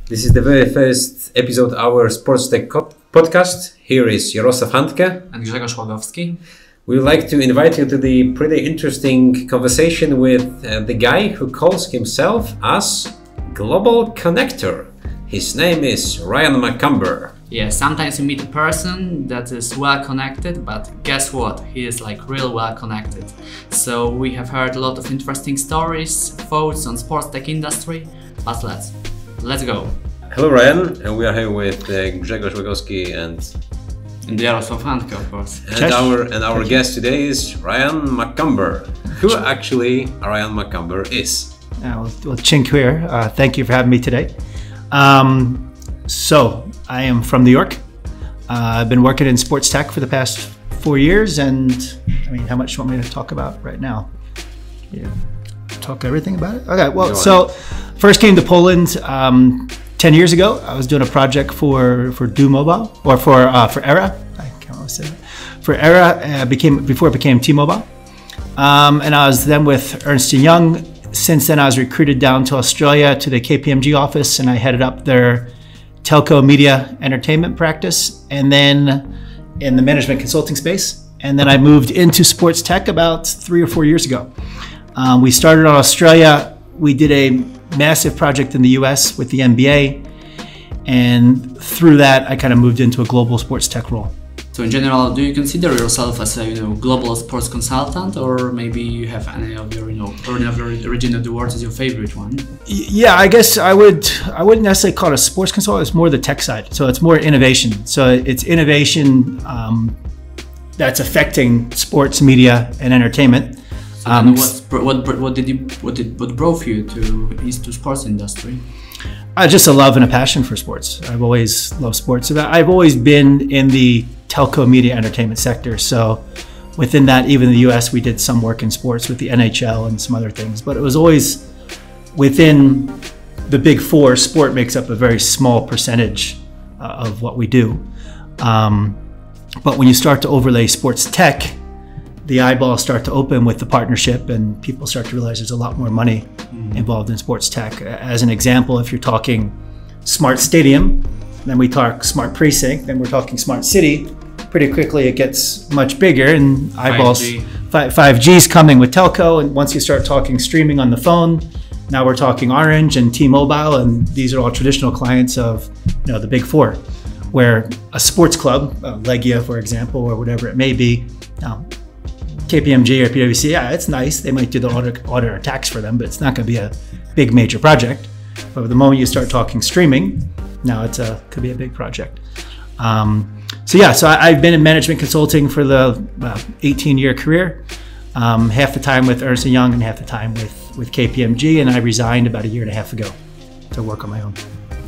This is the very first episode of our SportsTech podcast. Here is Jarosław Handke and Grzegorz Łagowski. We would like to invite you to the pretty interesting conversation with the guy who calls himself as Global Connector. His name is Ryanem McCumberem. Yeah, sometimes you meet a person that is well connected, but guess what? He is like real well connected. So we have heard a lot of interesting stories, thoughts on sports tech industry, but let's go. Hello Ryan, and we are here with Grzegorz Łagowski and Jarosław Handke, of course. And our guest today is Ryanem McCumberem. Who actually Ryanem McCumberem is? Well, Dziękuję. Thank you for having me today. So I am from New York. I've been working in sports tech for the past 4 years, and I mean, how much do you want me to talk about right now? Yeah, talk everything about it. Okay. Well, so first came to Poland 10 years ago. I was doing a project for Mobile or for Era. I can't really say that. For Era, before it became T-Mobile, and I was then with Ernst & Young. Since then, I was recruited down to Australia to the KPMG office, and I headed up their telco media entertainment practice, and then in the management consulting space. And then I moved into sports tech about 3 or 4 years ago. We started in Australia. We did a massive project in the US with the NBA. And through that, I kind of moved into a global sports tech role. So in general, do you consider yourself as a global sports consultant, or maybe you have any of your region of the world as your favorite one? Yeah, I guess I wouldn't necessarily call it a sports consultant. It's more the tech side. So it's more innovation. So it's innovation that's affecting sports, media, and entertainment. So what drove you to sports industry? Just a love and a passion for sports. I've always loved sports. I've always been in the telco media entertainment sector. So within that, even in the US, we did some work in sports with the NHL and some other things. But it was always within the big four. Sport makes up a very small percentage of what we do. But when you start to overlay sports tech, the eyeballs start to open with the partnership, and people start to realize there's a lot more money involved in sports tech. As an example, if you're talking smart stadium, then we talk smart precinct, then we're talking smart city. Pretty quickly it gets much bigger, and eyeballs 5G's coming with telco, and once you start talking streaming on the phone, now we're talking Orange and T-Mobile, and these are all traditional clients of the big four. Where a sports club, Legia for example, or whatever it may be, KPMG or PwC, yeah, it's nice. They might do the audit or tax for them, but it's not going to be a big major project. But the moment you start talking streaming, now could be a big project. So I've been in management consulting for the 18-year career, half the time with Ernst & Young and half the time with KPMG, and I resigned about 1.5 years ago to work on my own.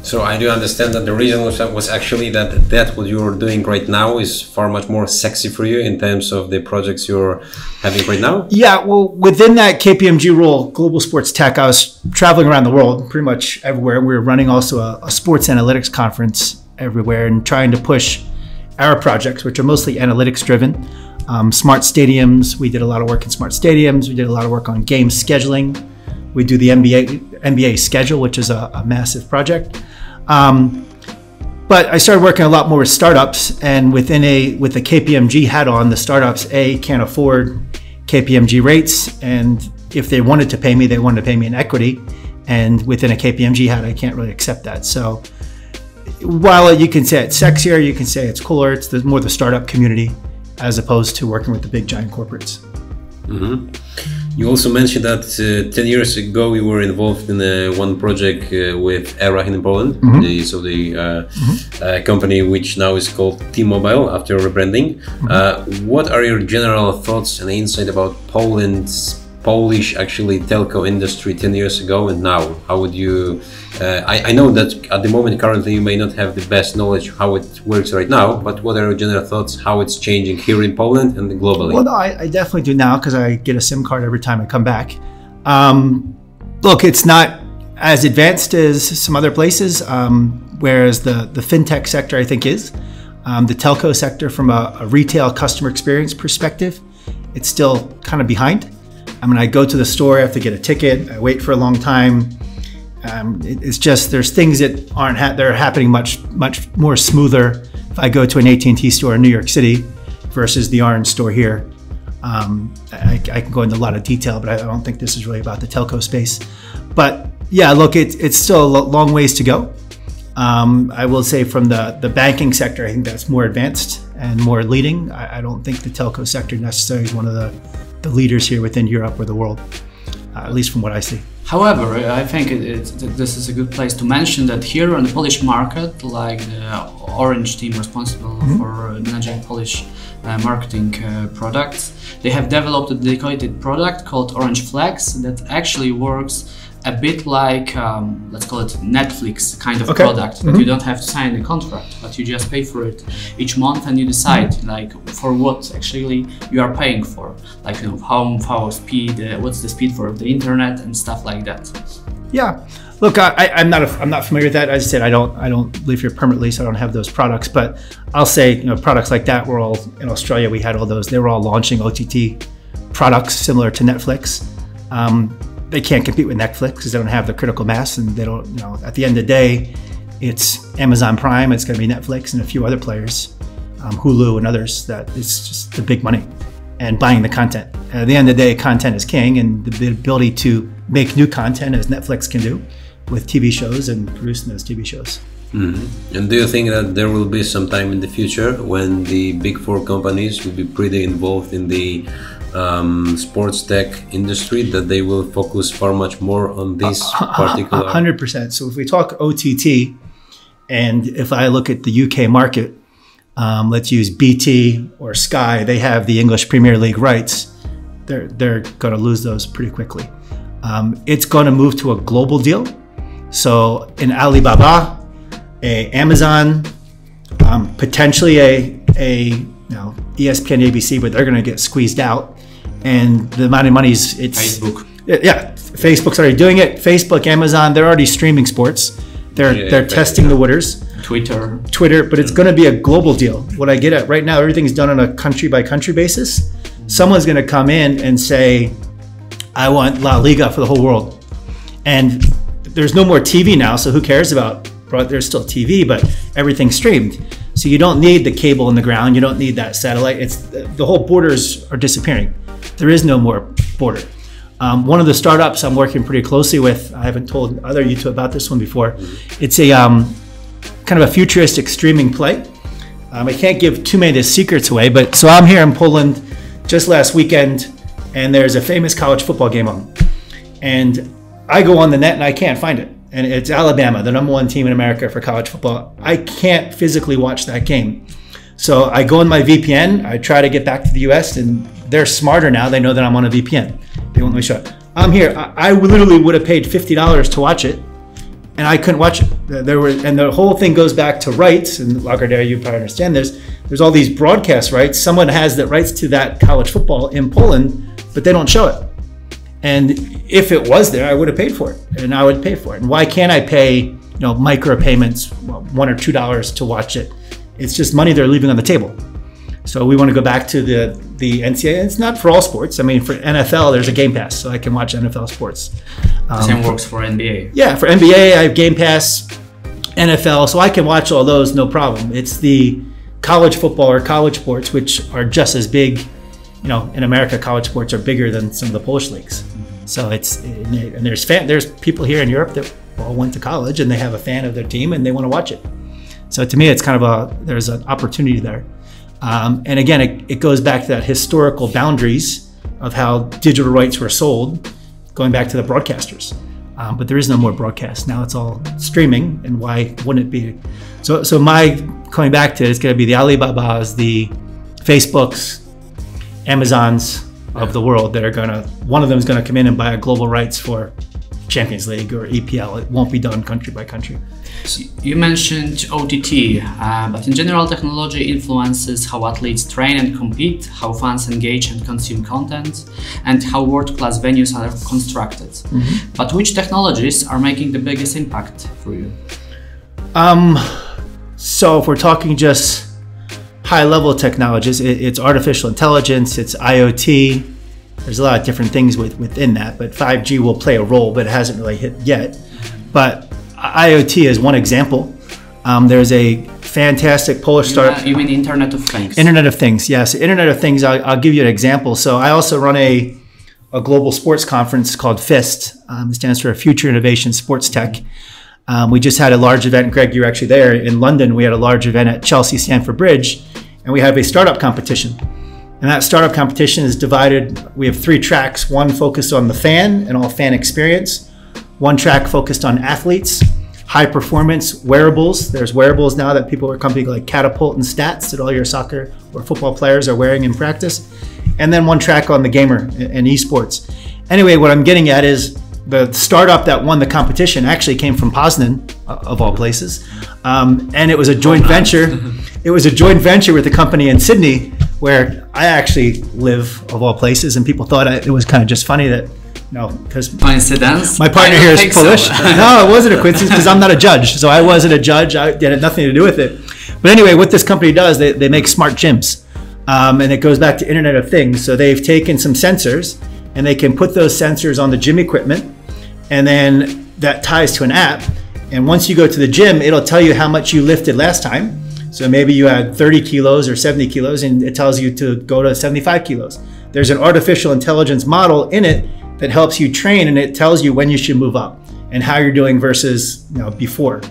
So I do understand that the reason was actually that what you're doing right now is far much more sexy for you in terms of the projects you're having right now? Yeah, well, within that KPMG role, Global Sports Tech, I was traveling around the world, pretty much everywhere. We were running also a sports analytics conference everywhere and trying to push our projects, which are mostly analytics driven. Smart stadiums, we did a lot of work in smart stadiums. We did a lot of work on game scheduling. We do the NBA schedule, which is a massive project. But I started working a lot more with startups, and with the KPMG hat on, the startups can't afford KPMG rates, and if they wanted to pay me, they wanted to pay me in equity, and within a KPMG hat, I can't really accept that. So while you can say it's sexier, you can say it's cooler, it's more the startup community as opposed to working with the big giant corporates. Mm-hmm. You also mentioned that 10 years ago you were involved in one project with Era in Poland, the company which now is called T-Mobile after rebranding. What are your general thoughts and insight about Polish telco industry 10 years ago and now? How would you? I know that at the moment currently you may not have the best knowledge how it works right now, but what are your general thoughts how it's changing here in Poland and globally? Well, no, I definitely do now because I get a SIM card every time I come back. Look, it's not as advanced as some other places, whereas the fintech sector I think is. The telco sector from a retail customer experience perspective, it's still kind of behind. I mean, I go to the store, I have to get a ticket, I wait for a long time. It's just there's things that aren't they're happening much more smoother if I go to an AT&T store in New York City versus the Orange store here. I can go into a lot of detail, but I don't think this is really about the telco space. But yeah, look, it's still a long ways to go. I will say from the banking sector, I think that's more advanced and more leading. I don't think the telco sector necessarily is one of the leaders here within Europe or the world, at least from what I see. However, I think this is a good place to mention that here on the Polish market, like the Orange team responsible for managing Polish marketing products, they have developed a dedicated product called Orange Flex that actually works a bit like, let's call it Netflix kind of product, that you don't have to sign a contract, but you just pay for it each month and you decide like for what actually you are paying for, like how speed, what's the speed for the internet and stuff like that. Yeah, look, I'm not familiar with that. As I said, I don't live here permanently, so I don't have those products. But I'll say, products like that were all in Australia. We had all those. They were all launching OTT products similar to Netflix. They can't compete with Netflix because they don't have the critical mass, and they don't. At the end of the day, it's Amazon Prime. It's going to be Netflix and a few other players, Hulu and others. That it's just the big money and buying the content. At the end of the day, content is king, and the ability to make new content as Netflix can do with TV shows and producing those TV shows. And do you think that there will be some time in the future when the big four companies will be pretty involved in the sports tech industry, that they will focus far much more on this particular? 100%. So if we talk OTT, and if I look at the UK market, let's use BT or Sky, they have the English Premier League rights. They're going to lose those pretty quickly. It's going to move to a global deal. So in Alibaba, Amazon, potentially a ESPN, ABC, but they're going to get squeezed out. And the amount of money it's Facebook. Yeah, Facebook's already doing it. Facebook, Amazon, they're already streaming sports. They're testing the waters. Twitter, but it's going to be a global deal. What I get at right now, everything's done on a country by country basis. Someone's going to come in and say, I want La Liga for the whole world. And there's no more TV now, so who cares about, there's still TV, but everything's streamed. So you don't need the cable in the ground. You don't need that satellite. The whole borders are disappearing. There is no more border. One of the startups I'm working pretty closely with, I haven't told other you two about this one before. It's a kind of a futuristic streaming play. I can't give too many of the secrets away, but so I'm here in Poland just last weekend, and there's a famous college football game on. And I go on the net and I can't find it. And it's Alabama, the #1 team in America for college football. I can't physically watch that game. So I go on my VPN, I try to get back to the US, and they're smarter now. They know that I'm on a VPN. They won't let me show it. I'm here. I literally would have paid $50 to watch it, and I couldn't watch it. And the whole thing goes back to rights, and Lagardère, you probably understand this. There's all these broadcast rights. Someone has the rights to that college football in Poland, but they don't show it. And if it was there, I would have paid for it, and I would pay for it. And why can't I pay, micro payments, $1 or $2 to watch it? It's just money they're leaving on the table. So we want to go back to the NCAA. It's not for all sports. I mean, for NFL, there's a Game Pass, so I can watch NFL sports. Same works for NBA. Yeah, for NBA, I have Game Pass, NFL, so I can watch all those, no problem. It's the college football or college sports, which are just as big. In America, college sports are bigger than some of the Polish leagues. So and there's people here in Europe that all went to college and they have a fan of their team and they want to watch it. So to me, it's kind of there's an opportunity there. And again, it goes back to that historical boundaries of how digital rights were sold, going back to the broadcasters. But there is no more broadcast. Now it's all streaming, and why wouldn't it be? So my coming back to it, it's going to be the Alibabas, the Facebooks, Amazons of the world that are one of them is going to come in and buy global rights for Champions League or EPL. It won't be done country by country. So you mentioned OTT, but in general, technology influences how athletes train and compete, how fans engage and consume content, and how world-class venues are constructed. But which technologies are making the biggest impact for you? So if we're talking just high-level technologies, it's artificial intelligence, it's IoT, There's a lot of different things within that, but 5G will play a role, but it hasn't really hit yet. But IoT is one example. There's a fantastic Polish startup. You mean Internet of Things? Internet of Things, yes. Internet of Things, I'll give you an example. So I also run a global sports conference called FIST. It stands for Future Innovation Sports Tech. We just had a large event, Greg, you were actually there, in London. We had a large event at Chelsea Stamford Bridge, and we have a startup competition. And that startup competition is divided, we have 3 tracks, one focused on the fan and all fan experience, one track focused on athletes, high performance, wearables. There's wearables now that people are companies like Catapult and Stats that all your soccer or football players are wearing in practice. And then one track on the gamer and esports. Anyway, what I'm getting at is the startup that won the competition actually came from Poznan, of all places. And it was a joint venture. It was a joint venture with a company in Sydney where I actually live, of all places. And people thought it was kind of just funny that, because coincidence. My partner here is Polish. So. No, it wasn't a coincidence because I'm not a judge. So I wasn't a judge. It had nothing to do with it. But anyway, what this company does, they make smart gyms. And it goes back to Internet of Things. So they've taken some sensors and they can put those sensors on the gym equipment. And then that ties to an app. And once you go to the gym, it'll tell you how much you lifted last time. So maybe you had 30 kilos or 70 kilos and it tells you to go to 75 kilos. There's an artificial intelligence model in it that helps you train, and it tells you when you should move up and how you're doing versus before.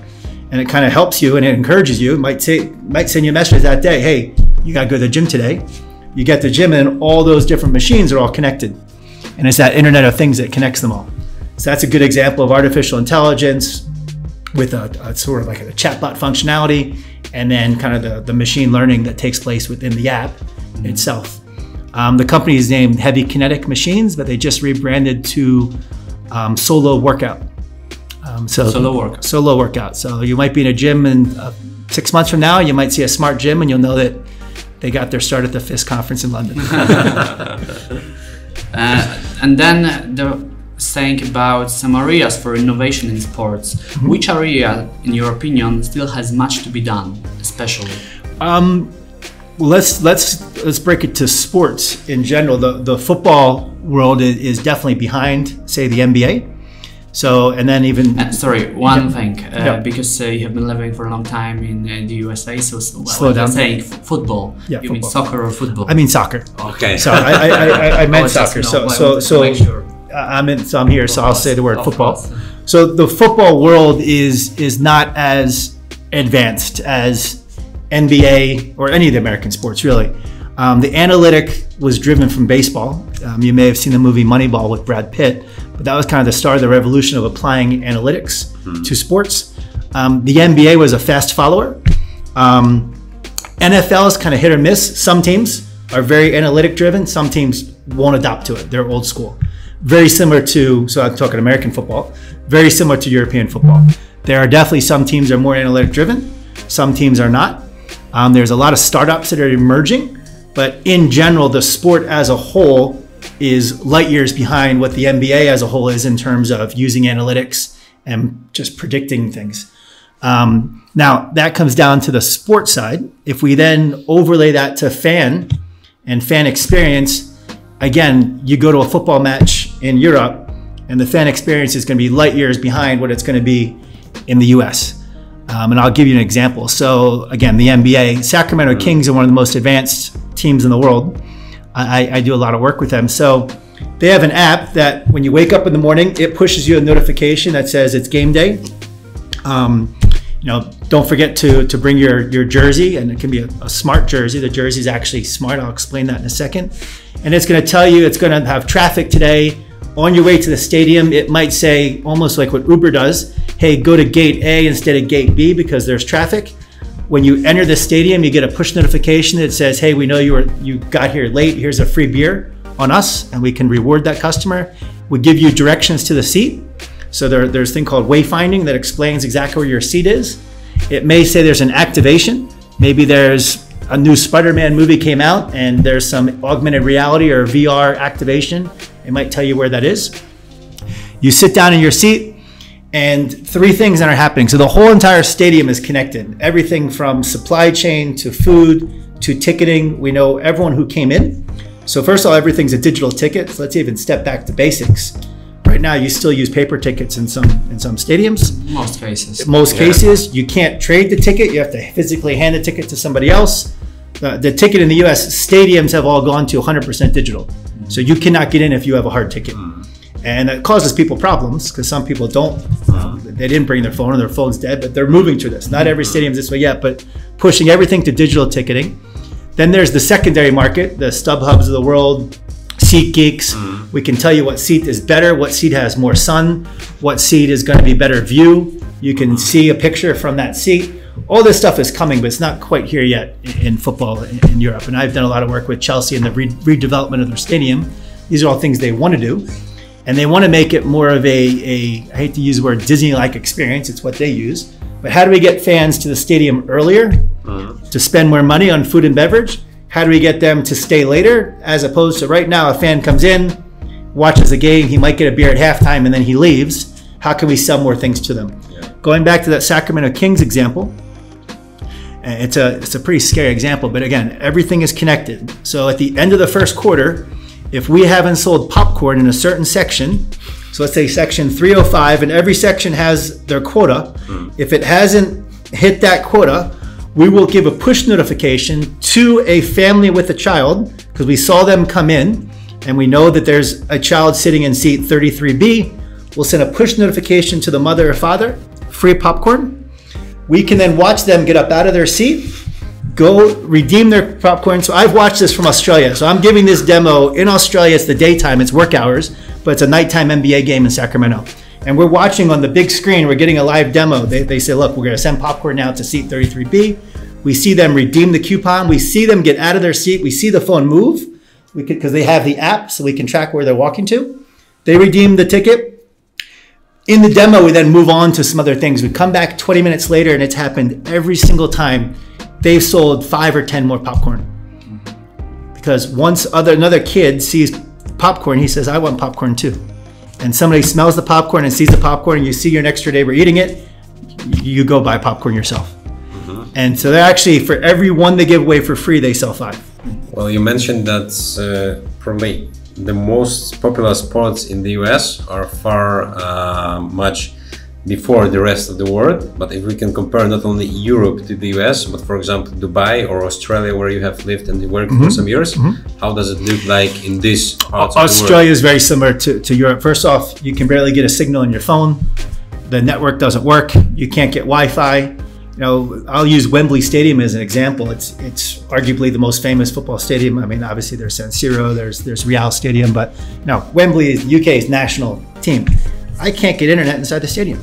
And it kind of helps you and it encourages you. It might send you a message that day, hey, you got to go to the gym today. You get to the gym and all those different machines are all connected. And it's that Internet of Things that connects them all. So that's a good example of artificial intelligence with a sort of like a chatbot functionality, and then kind of the machine learning that takes place within the app itself. The company is named Heavy Kinetic Machines, but they just rebranded to Solo Workout. Solo Workout. So you might be in a gym and 6 months from now, you might see a smart gym and you'll know that they got their start at the FIST conference in London. And then the saying about some areas for innovation in sports. Mm-hmm. Which area, in your opinion, still has much to be done, especially? Let's break it to sports in general. The football world is definitely behind, say, the NBA. So, and then even one thing, because you have been living for a long time in the USA. So slow down. Saying football. Yeah, you football. Mean soccer or football? I mean soccer. Okay. So I meant soccer. I'm here, so I'll say the word football. So the football world is not as advanced as NBA or any of the American sports, really. The analytic was driven from baseball. You may have seen the movie Moneyball with Brad Pitt, but that was kind of the start of the revolution of applying analytics to sports. The NBA was a fast follower. NFL is kind of hit or miss. Some teams are very analytic driven. Some teams won't adopt to it. They're old school. Very similar to, so I'm talking American football, very similar to European football. There are definitely some teams that are more analytic driven. Some teams are not. There's a lot of startups that are emerging, but in general, the sport as a whole is light years behind what the NBA as a whole is in terms of using analytics and just predicting things. Now, that comes down to the sports side. If we then overlay that to fan and fan experience, again, you go to a football match in Europe and the fan experience is going to be light years behind what it's going to be in the US. And I'll give you an example. So again, the NBA, Sacramento Kings are one of the most advanced teams in the world. I do a lot of work with them. So they have an app that when you wake up in the morning, it pushes you a notification that says it's game day. Don't forget to bring your jersey, and it can be a smart jersey. The jersey is actually smart. I'll explain that in a second. And it's going to tell you it's going to have traffic today. On your way to the stadium, it might say, almost like what Uber does, hey, go to gate A instead of gate B because there's traffic. When you enter the stadium, you get a push notification that says, hey, we know you got here late. Here's a free beer on us, and we can reward that customer. We give you directions to the seat. So there's a thing called wayfinding that explains exactly where your seat is. It may say there's an activation. Maybe there's a new Spider-Man movie came out and there's some augmented reality or VR activation. It might tell you where that is. You sit down in your seat and 3 things that are happening. So the whole entire stadium is connected. Everything from supply chain to food to ticketing. We know everyone who came in. So first of all, everything's a digital ticket. So let's even step back to basics. Right now, you still use paper tickets in some stadiums. Most cases. Most cases, you can't trade the ticket. You have to physically hand the ticket to somebody else. The ticket in the US, stadiums have all gone to 100% digital. So you cannot get in if you have a hard ticket. And it causes people problems because some people don't, they didn't bring their phone or their phone's dead, but they're moving to this. Not every stadium's this way yet, but pushing everything to digital ticketing. Then there's the secondary market, the StubHubs of the world, SeatGeeks. We can tell you what seat is better, what seat has more sun, what seat is going to be better view. You can see a picture from that seat. All this stuff is coming, but it's not quite here yet in football in Europe. And I've done a lot of work with Chelsea in the redevelopment of their stadium. These are all things they want to do. And they want to make it more of I hate to use the word Disney-like experience, it's what they use. But how do we get fans to the stadium earlier to spend more money on food and beverage? How do we get them to stay later? As opposed to right now, a fan comes in, watches the game, he might get a beer at halftime and then he leaves. How can we sell more things to them? Going back to that Sacramento Kings example, it's a pretty scary example, but again, everything is connected. So at the end of the first quarter, if we haven't sold popcorn in a certain section, so let's say section 305, and every section has their quota. If it hasn't hit that quota, we will give a push notification to a family with a child because we saw them come in and we know that there's a child sitting in seat 33B. We'll send a push notification to the mother or father, free popcorn. We can then watch them get up out of their seat, go redeem their popcorn. So I've watched this from Australia. So I'm giving this demo in Australia. It's the daytime, it's work hours, but it's a nighttime NBA game in Sacramento. And we're watching on the big screen, we're getting a live demo. They say, look, we're gonna send popcorn now to seat 33B. We see them redeem the coupon. We see them get out of their seat. We see the phone move because they have the app so we can track where they're walking to. They redeem the ticket. In the demo, we then move on to some other things. We come back 20 minutes later and it's happened every single time. They've sold 5 or 10 more popcorn. Because once another kid sees popcorn, he says, I want popcorn too. And somebody smells the popcorn and sees the popcorn and you see your next door neighbor eating it, you go buy popcorn yourself. And so they're actually, for every one they give away for free, they sell 5. Well, you mentioned that probably the most popular sports in the US are far much before the rest of the world. But if we can compare not only Europe to the US, but for example, Dubai or Australia, where you have lived and worked for some years, how does it look like in this part of the world? Australia is very similar to Europe. First off, you can barely get a signal on your phone. The network doesn't work. You can't get Wi-Fi. You know, I'll use Wembley Stadium as an example. It's arguably the most famous football stadium. I mean, obviously there's San Siro, there's Real Stadium, but no, Wembley is UK's national team. I can't get internet inside the stadium.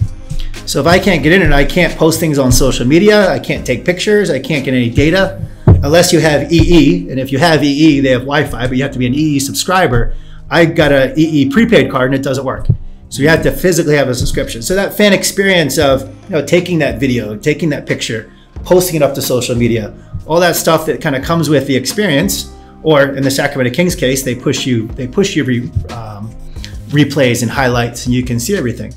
So if I can't get internet, I can't post things on social media. I can't take pictures. I can't get any data unless you have EE. And if you have EE, they have Wi-Fi, but you have to be an EE subscriber. I got a EE prepaid card and it doesn't work. So you have to physically have a subscription. So that fan experience of taking that video, taking that picture, posting it up to social media, all that stuff that kind of comes with the experience. Or in the Sacramento Kings case, they push you replays and highlights, and you can see everything.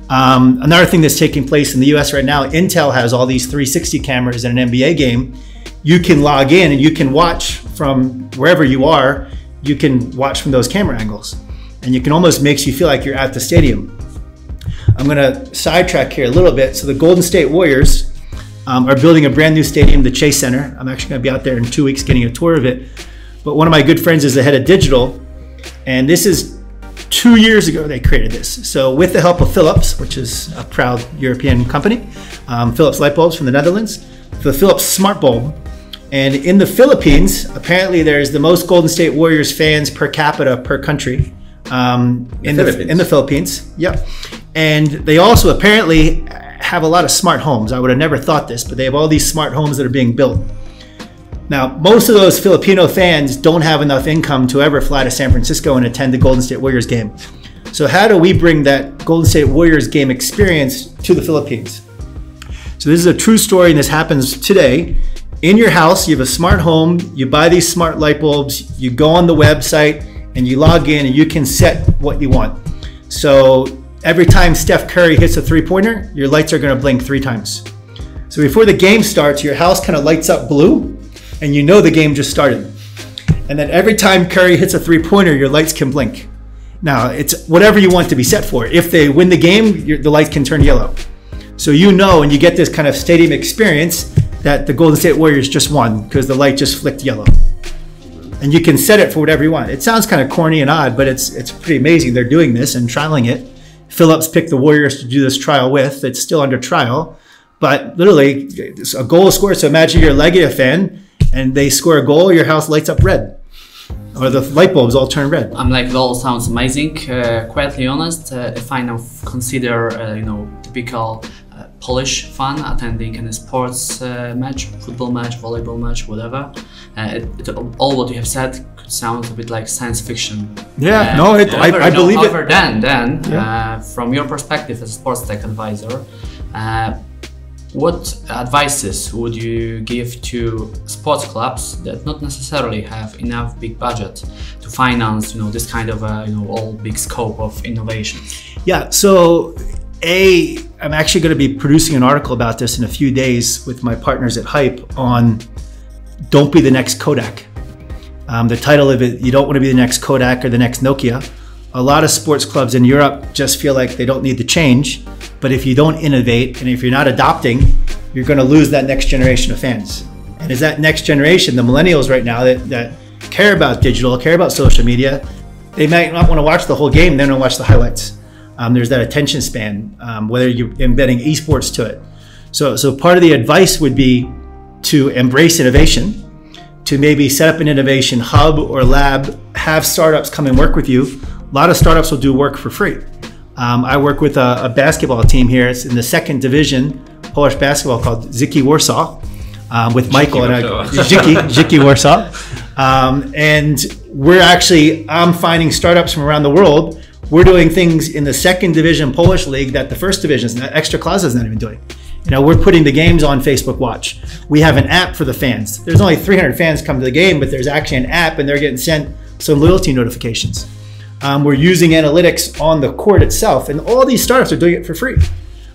Another thing that's taking place in the US right now, Intel has all these 360 cameras in an NBA game. You can log in and you can watch from wherever you are. You can watch from those camera angles. And you can almost makes you feel like you're at the stadium. I'm gonna sidetrack here a little bit. So the Golden State Warriors are building a brand new stadium, the Chase Center. I'm actually gonna be out there in 2 weeks getting a tour of it. But one of my good friends is the head of digital, and this is 2 years ago they created this. So with the help of Philips, which is a proud European company, Philips light bulbs from the Netherlands, the Philips smart bulb. And in the Philippines, apparently there's the most Golden State Warriors fans per capita per country. In the Philippines, yep. And they also apparently have a lot of smart homes. I would have never thought this, but they have all these smart homes that are being built. Now, most of those Filipino fans don't have enough income to ever fly to San Francisco and attend the Golden State Warriors game. So how do we bring that Golden State Warriors game experience to the Philippines? So this is a true story, and this happens today. In your house, you have a smart home, you buy these smart light bulbs, you go on the website, and you log in and you can set what you want. So every time Steph Curry hits a three-pointer, your lights are gonna blink 3 times. So before the game starts, your house kind of lights up blue and you know the game just started. And then every time Curry hits a three-pointer, your lights can blink. Now, it's whatever you want to be set for. If they win the game, the lights can turn yellow. So you know, and you get this kind of stadium experience that the Golden State Warriors just won because the light just flicked yellow. And you can set it for whatever you want. It sounds kind of corny and odd, but it's pretty amazing. They're doing this and trialing it. Phillips picked the Warriors to do this trial with. It's still under trial. But literally, a goal is scored. So imagine you're a Legia fan, and they score a goal, your house lights up red. Or the light bulbs all turn red. I'm like, it all sounds amazing. Quietly honest, if I now consider, typical Polish fan attending any sports match, football match, volleyball match, whatever, all what you have said could sound a bit like science fiction. Yeah, I believe it. However, then, from your perspective as a sports tech advisor, what advices would you give to sports clubs that not necessarily have enough big budget to finance, this kind of, all big scope of innovation? Yeah, so I'm actually going to be producing an article about this in a few days with my partners at Hype on don't be the next Kodak. The title of it, you don't want to be the next Kodak or the next Nokia. A lot of sports clubs in Europe just feel like they don't need to change. But if you don't innovate and if you're not adopting, you're going to lose that next generation of fans. And as that next generation, the millennials right now that care about digital, care about social media, they might not want to watch the whole game, they're going to watch the highlights. There's that attention span, whether you're embedding esports to it. So part of the advice would be to embrace innovation, to maybe set up an innovation hub or lab, have startups come and work with you. A lot of startups will do work for free. I work with a basketball team here. It's in the second division, Polish basketball, called Ziki Warsaw, with Michael and Ziki Warsaw. And I'm finding startups from around the world. We're doing things in the second division Polish league that the first division, Ekstraklasa, is not even doing. We're putting the games on Facebook Watch. We have an app for the fans. There's only 300 fans come to the game, but there's actually an app and they're getting sent some loyalty notifications. We're using analytics on the court itself, and all these startups are doing it for free.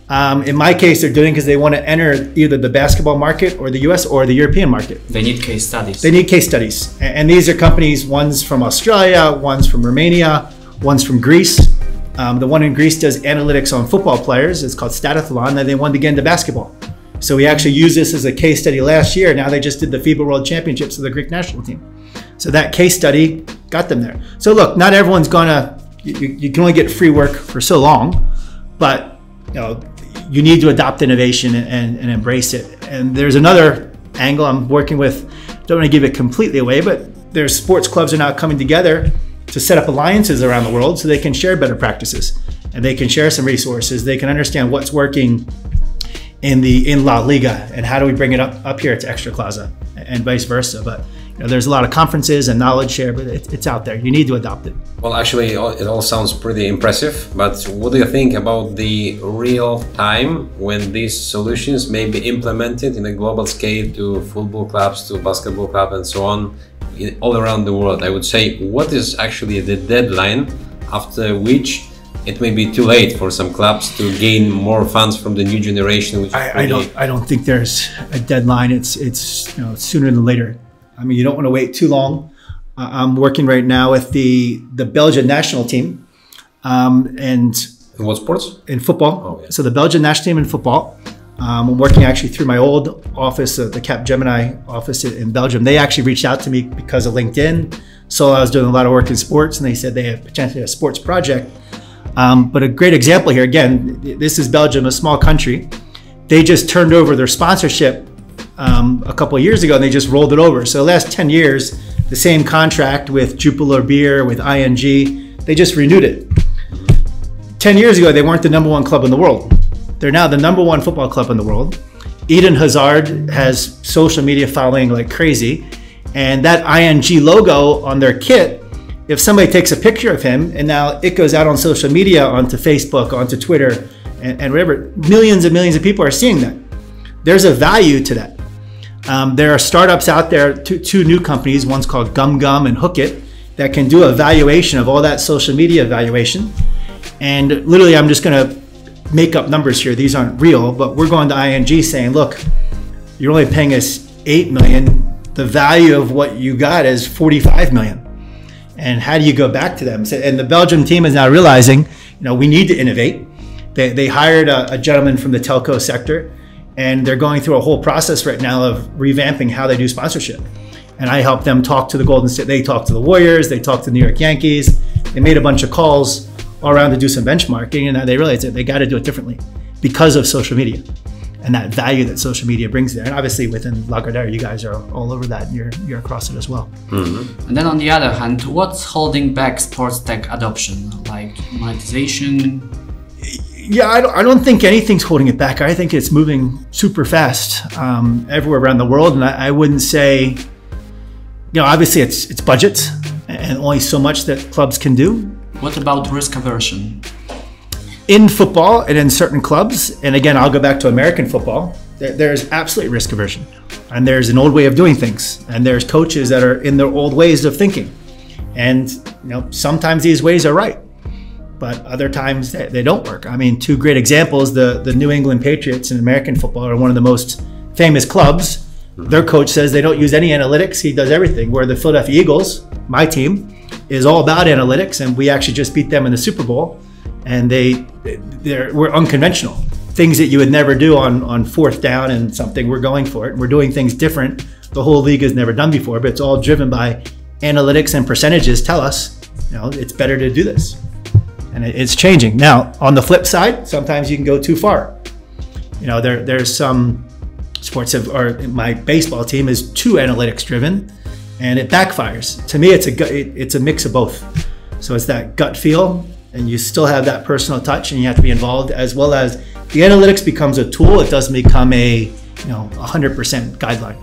In my case, they're doing it because they want to enter either the basketball market or the US or the European market. They need case studies. They need case studies. And these are companies, one's from Australia, one's from Romania, one's from Greece. The one in Greece does analytics on football players. It's called Statathlon, and they wanted to get into basketball. So we actually used this as a case study last year. Now they just did the FIBA World Championships of the Greek national team. So that case study got them there. So look, not everyone's gonna, you can only get free work for so long, but you need to adopt innovation and embrace it. And there's another angle I'm working with, don't want to give it completely away, but there's sports clubs are now coming together to set up alliances around the world so they can share better practices and they can share some resources. They can understand what's working in La Liga and how do we bring it up here to Ekstraklasa and vice versa. But there's a lot of conferences and knowledge share, but it's out there. You need to adopt it. Well, actually, it all sounds pretty impressive, but what do you think about the real time when these solutions may be implemented in a global scale to football clubs, to basketball clubs, and so on, all around the world? I would say, what is actually the deadline after which it may be too late for some clubs to gain more funds from the new generation? Which I don't think there's a deadline. It's sooner than later. I mean, you don't want to wait too long. I'm working right now with the Belgian national team, and in what sports? In football. Oh, yeah. So the Belgian national team in football. I'm working actually through my old office, the Capgemini office in Belgium. They actually reached out to me because of LinkedIn. So I was doing a lot of work in sports, and they said they have potentially a sports project. But a great example here, again, this is Belgium, a small country. They just turned over their sponsorship a couple of years ago, and they just rolled it over. So the last 10 years, the same contract with Jupiler Beer, with ING, they just renewed it. 10 years ago, they weren't the #1 club in the world. They're now the #1 football club in the world. Eden Hazard has social media following like crazy. And that ING logo on their kit, if somebody takes a picture of him and now it goes out on social media, onto Facebook, onto Twitter, and whatever, millions and millions of people are seeing that. There's a value to that. There are startups out there, two new companies, one's called Gum and Hook It, that can do a valuation of all that social media evaluation. And literally, I'm just going to make up numbers here. These aren't real, but we're going to ING saying, look, you're only paying us 8 million. the value of what you got is 45 million. And how do you go back to them? And the Belgium team is now realizing, we need to innovate. They hired a gentleman from the telco sector, and they're going through a whole process right now of revamping how they do sponsorship. And I helped them talk to the Golden State. They talked to the Warriors. They talked to the New York Yankees. They made a bunch of calls all around to do some benchmarking, and now they realized that they got to do it differently because of social media and that value that social media brings there. And obviously within Lagardère, you guys are all over that. You're across it as well. Mm-hmm. And then on the other hand, what's holding back sports tech adoption, like monetization? Yeah, I don't think anything's holding it back. I think it's moving super fast everywhere around the world. And I wouldn't say, obviously it's budgets and only so much that clubs can do. What about risk aversion? In football and in certain clubs, and again, I'll go back to American football, there's absolutely risk aversion. And there's an old way of doing things. And there's coaches that are in their old ways of thinking. And sometimes these ways are right, but other times they don't work. I mean, two great examples, the New England Patriots in American football are one of the most famous clubs. Their coach says they don't use any analytics, he does everything. Where the Philadelphia Eagles, my team, is all about analytics, and we actually just beat them in the Super Bowl. And we're unconventional. Things that you would never do on fourth down and something, we're going for it. We're doing things different the whole league has never done before, but it's all driven by analytics, and percentages tell us, it's better to do this. And it's changing. Now, on the flip side, sometimes you can go too far. There's some sports, or my baseball team is too analytics driven, and it backfires. To me, it's a mix of both. So it's that gut feel, and you still have that personal touch, and you have to be involved, as well as the analytics becomes a tool. It doesn't become a 100% guideline.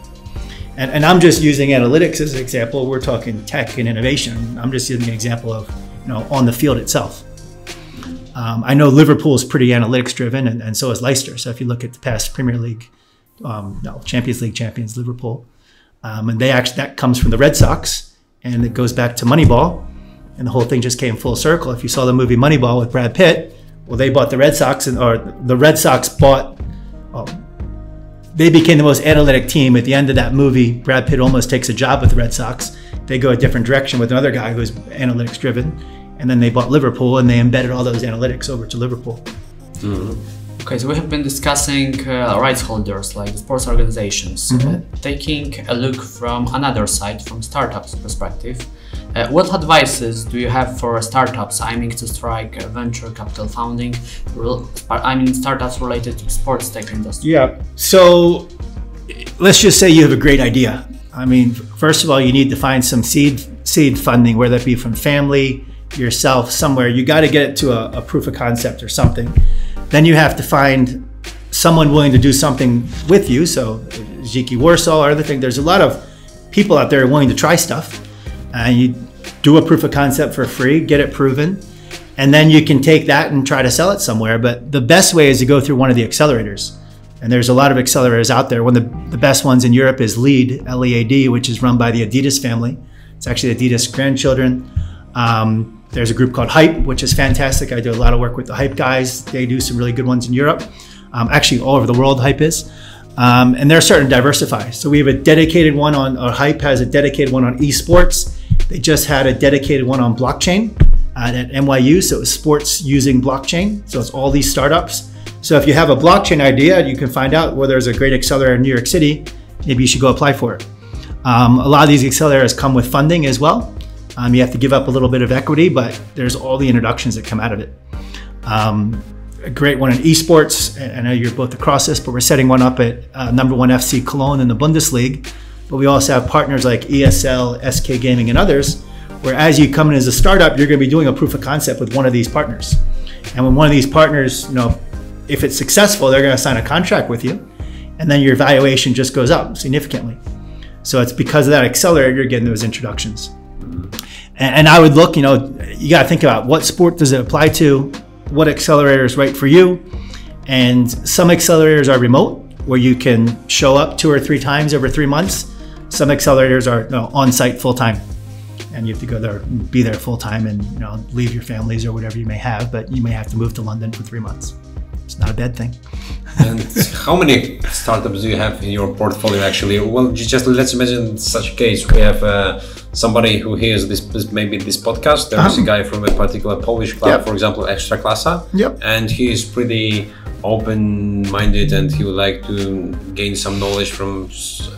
And I'm just using analytics as an example. We're talking tech and innovation. I'm just using an example of on the field itself. I know Liverpool is pretty analytics driven, and so is Leicester. So if you look at the past Premier League, Champions League champions, Liverpool, and that comes from the Red Sox, and it goes back to Moneyball. And the whole thing just came full circle. If you saw the movie Moneyball with Brad Pitt, well, they bought the Red Sox, or the Red Sox they became the most analytic team. At the end of that movie, Brad Pitt almost takes a job with the Red Sox. They go a different direction with another guy who's analytics driven. And then they bought Liverpool, and they embedded all those analytics over to Liverpool. Mm-hmm. Okay, so we have been discussing rights holders, like sports organizations. Mm-hmm. Taking a look from another side, from startups perspective, what advices do you have for startups aiming to strike venture capital funding? Startups related to sports tech industry. Yeah. So let's just say you have a great idea. First of all, you need to find some seed funding, whether that be from family, yourself, somewhere. You got to get it to a proof of concept or something. Then you have to find someone willing to do something with you. So Ziki Warsaw or other thing. There's a lot of people out there willing to try stuff. And you do a proof of concept for free, get it proven, and then you can take that and try to sell it somewhere. But the best way is to go through one of the accelerators. And there's a lot of accelerators out there. One of the best ones in Europe is LEAD, L-E-A-D, which is run by the Adidas family. It's actually Adidas grandchildren. There's a group called Hype, which is fantastic. I do a lot of work with the Hype guys. They do some really good ones in Europe. Actually, all over the world, Hype is. And they're starting to diversify. So we have a dedicated one on, or Hype has a dedicated one on esports. They just had a dedicated one on blockchain at NYU. So it was sports using blockchain. So it's all these startups. So if you have a blockchain idea, you can find out whether there's a great accelerator in New York City. Maybe you should go apply for it. A lot of these accelerators come with funding as well. You have to give up a little bit of equity, but there's all the introductions that come out of it. A great one in esports. I know you're both across this, but we're setting one up at #1 FC Cologne in the Bundesliga. But we also have partners like ESL, SK Gaming, and others, where as you come in as a startup, you're going to be doing a proof of concept with one of these partners. And when one of these partners, if it's successful, they're going to sign a contract with you, and then your valuation just goes up significantly. So it's because of that accelerator you're getting those introductions. And I would look, you got to think about what sport does it apply to, what accelerator is right for you. And some accelerators are remote, where you can show up 2 or 3 times over 3 months. Some accelerators are on-site full-time, and you have to go there, be there full-time, and leave your families or whatever you may have, but you may have to move to London for 3 months. It's not a bad thing. And how many startups do you have in your portfolio actually? Well, just let's imagine such a case. We have somebody who hears maybe this podcast. There's a guy from a particular Polish club, for example, Ekstraklasa. And he is pretty open-minded and he would like to gain some knowledge from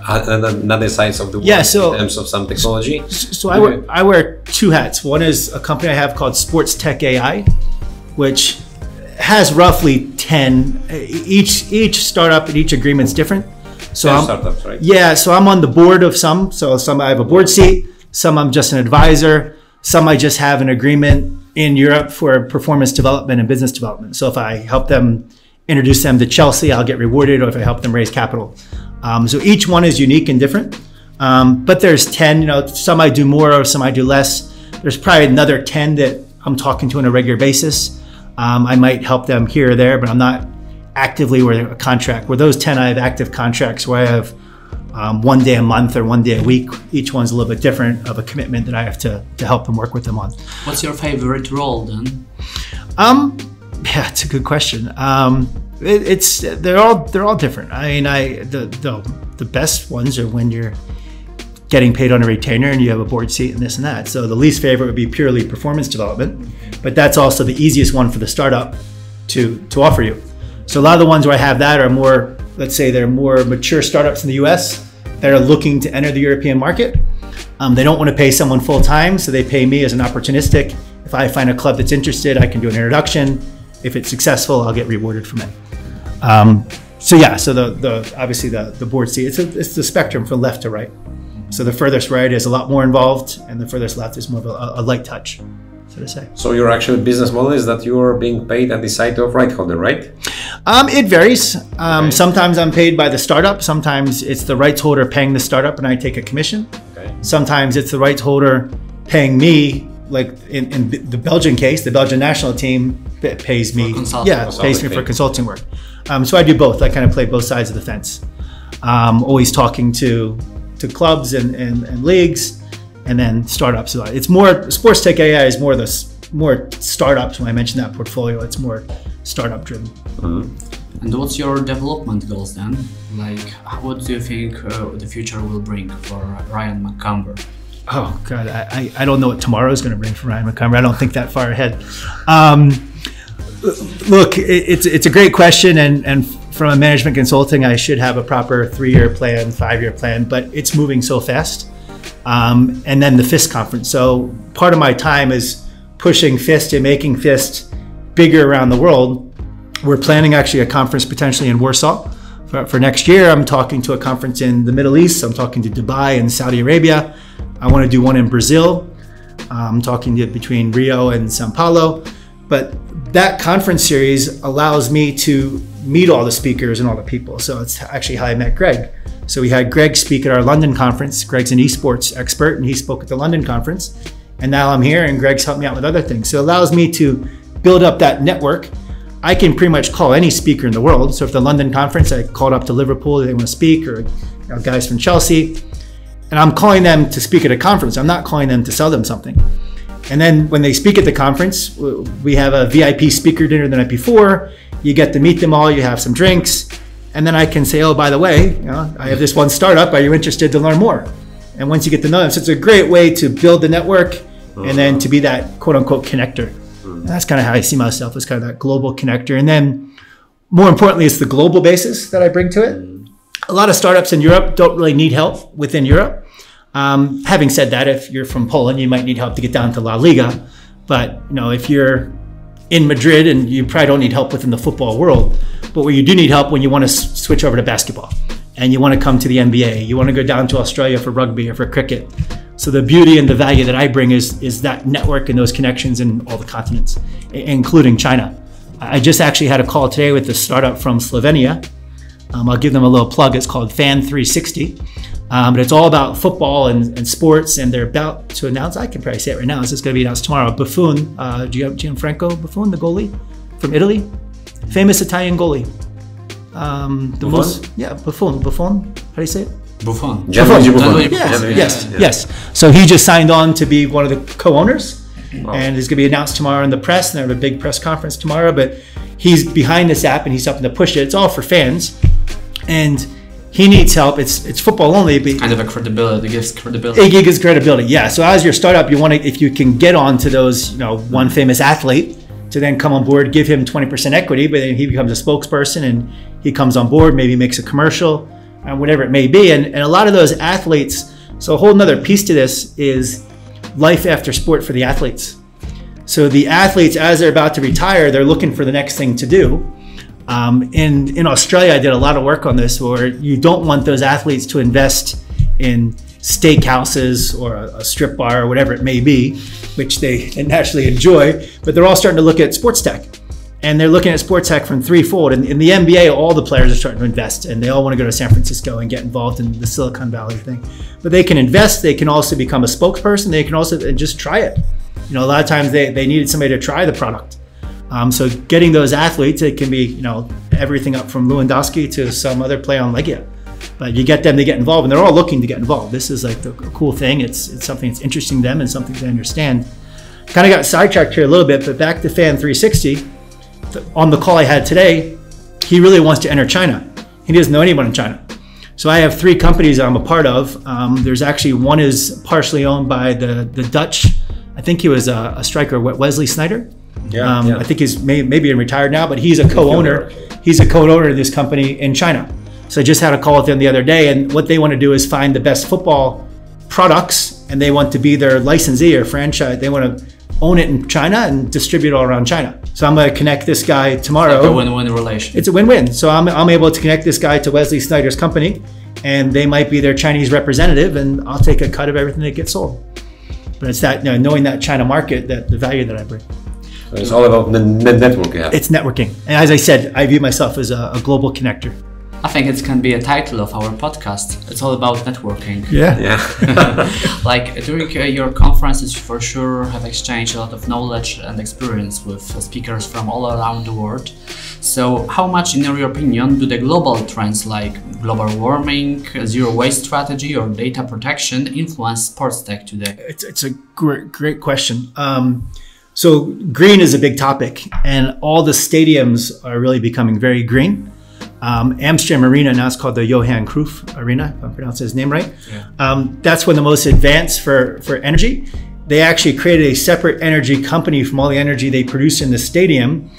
another sides of the world in terms of some technology. So I wear two hats. One is a company I have called SportsTech AI, which has roughly 10. Each startup and each agreement's different. So startups, right? Yeah, so I'm on the board of some. So some I have a board seat. Some I'm just an advisor. Some I just have an agreement in Europe for performance development and business development. So if I help them introduce them to Chelsea, I'll get rewarded, or if I help them raise capital. So each one is unique and different. But there's 10, some I do more or some I do less. There's probably another 10 that I'm talking to on a regular basis. I might help them here or there, but I'm not actively with a contract. With those 10, I have active contracts where I have 1 day a month or 1 day a week. Each one's a little bit different of a commitment that I have to help them work with them on. What's your favorite role then? Yeah, it's a good question. They're all different. I mean, the best ones are when you're getting paid on a retainer and you have a board seat and this and that. So the least favorite would be purely performance development, but that's also the easiest one for the startup to offer you. So a lot of the ones where I have that are more, let's say they're more mature startups in the US that are looking to enter the European market. They don't want to pay someone full time, so they pay me as an opportunistic. If I find a club that's interested, I can do an introduction. If it's successful, I'll get rewarded from it. So obviously the board seat, it's the spectrum from left to right. So the furthest right is a lot more involved, and the furthest left is more of a light touch, so to say. So your actual business model is that you are being paid at the side of right holder, right? It varies. Sometimes I'm paid by the startup. Sometimes it's the rights holder paying the startup, and I take a commission. Sometimes it's the rights holder paying me. Like in the Belgian case, the Belgian national team pays me. Pays me for consulting work. So I do both. I kind of play both sides of the fence. Always talking to clubs and leagues, and then startups. So it's more SportsTech AI is more startups. When I mention that portfolio, it's more startup driven. And what's your development goals then? Like, what do you think the future will bring for Ryanem McCumberem? Oh God, I don't know what tomorrow is going to bring for Ryanem McCumberem. I don't think that far ahead. Look, it's a great question, and from a management consulting, I should have a proper 3-year plan, 5-year plan, but it's moving so fast. And then the FIST conference. So part of my time is pushing FIST and making FIST bigger around the world. We're planning actually a conference potentially in Warsaw for next year. I'm talking to a conference in the Middle East. I'm talking to Dubai and Saudi Arabia. I want to do one in Brazil. I'm talking to between Rio and Sao Paulo. But that conference series allows me to meet all the speakers and all the people. So it's actually how I met Greg. So we had Greg speak at our London conference. Greg's an esports expert, and he spoke at the London conference. And now I'm here, and Greg's helped me out with other things. So it allows me to build up that network. I can pretty much call any speaker in the world. So if the London conference, I called up to Liverpool, they want to speak, or guys from Chelsea. And I'm calling them to speak at a conference. I'm not calling them to sell them something. And then when they speak at the conference, we have a VIP speaker dinner the night before. You get to meet them all, you have some drinks. And then I can say, oh, by the way, I have this one startup. Are you interested to learn more? And once you get to know them, so it's a great way to build the network and then to be that quote unquote connector. And that's kind of how I see myself, as kind of that global connector. And then more importantly, it's the global basis that I bring to it. A lot of startups in Europe don't really need help within Europe. Having said that, if you're from Poland, you might need help to get down to La Liga. But if you're in Madrid, and you probably don't need help within the football world, but where you do need help when you want to switch over to basketball and you want to come to the NBA, you want to go down to Australia for rugby or for cricket. So the beauty and the value that I bring is that network and those connections in all the continents, including China. I just actually had a call today with a startup from Slovenia. I'll give them a little plug. It's called Fan 360. But it's all about football and sports, and they're about to announce, I can probably say it right now, this is going to be announced tomorrow, Buffon, Gianfranco Buffon, the goalie from Italy, famous Italian goalie. Buffon, how do you say it? Buffon. Yes. So he just signed on to be one of the co-owners, and it's going to be announced tomorrow in the press, and they have a big press conference tomorrow, but he's behind this app and he's helping to push it. It's all for fans, and he needs help. It's football only, but kind of a credibility. It gives credibility. It gives credibility, yeah. So as your startup, you want to, if you can get onto those, one famous athlete to then come on board, give him 20% equity, but then he becomes a spokesperson and he comes on board, maybe makes a commercial, whatever it may be. And a lot of those athletes, so a whole nother piece to this is life after sport for the athletes. So the athletes, as they're about to retire, they're looking for the next thing to do. In Australia, I did a lot of work on this, where you don't want those athletes to invest in steakhouses or a strip bar or whatever it may be, which they naturally enjoy, but they're all starting to look at sports tech. And they're looking at sports tech from threefold. And in the NBA, all the players are starting to invest, and they all want to go to San Francisco and get involved in the Silicon Valley thing. But they can invest, they can also become a spokesperson, they can also just try it. A lot of times they needed somebody to try the product. So getting those athletes, it can be, everything up from Lewandowski to some other player on Legia. But you get them to get involved, and they're all looking to get involved. This is like the cool thing. It's something that's interesting to them and something they understand. Kind of got sidetracked here a little bit, but back to Fan 360. On the call I had today, he really wants to enter China. He doesn't know anyone in China. So I have 3 companies I'm a part of. There's actually one is partially owned by the Dutch. I think he was a striker, Wesley Sneijder. I think he's maybe retired now, but he's a co-owner. He's a co-owner of this company in China. So I just had a call with them the other day, and what they want to do is find the best football products, and they want to be their licensee or franchise. They want to own it in China and distribute it all around China. So I'm going to connect this guy tomorrow. It's like a win-win relation. It's a win-win. So I'm able to connect this guy to Wesley Sneijder's company, and they might be their Chinese representative, and I'll take a cut of everything that gets sold. But it's that, knowing that China market, that the value that I bring. So it's all about the network. Yeah. It's networking. And as I said, I view myself as a global connector. I think it can be a title of our podcast. It's all about networking. Yeah. Like during your conferences, you for sure have exchanged a lot of knowledge and experience with speakers from all around the world. So how much, in your opinion, do the global trends like global warming, zero waste strategy, or data protection influence sports tech today? It's a great question. So green is a big topic, and all the stadiums are really becoming very green. Amsterdam Arena, now it's called the Johan Cruyff Arena, if I'm pronouncing his name right. Yeah. That's one of the most advanced for energy. They actually created a separate energy company from all the energy they produce in the stadium,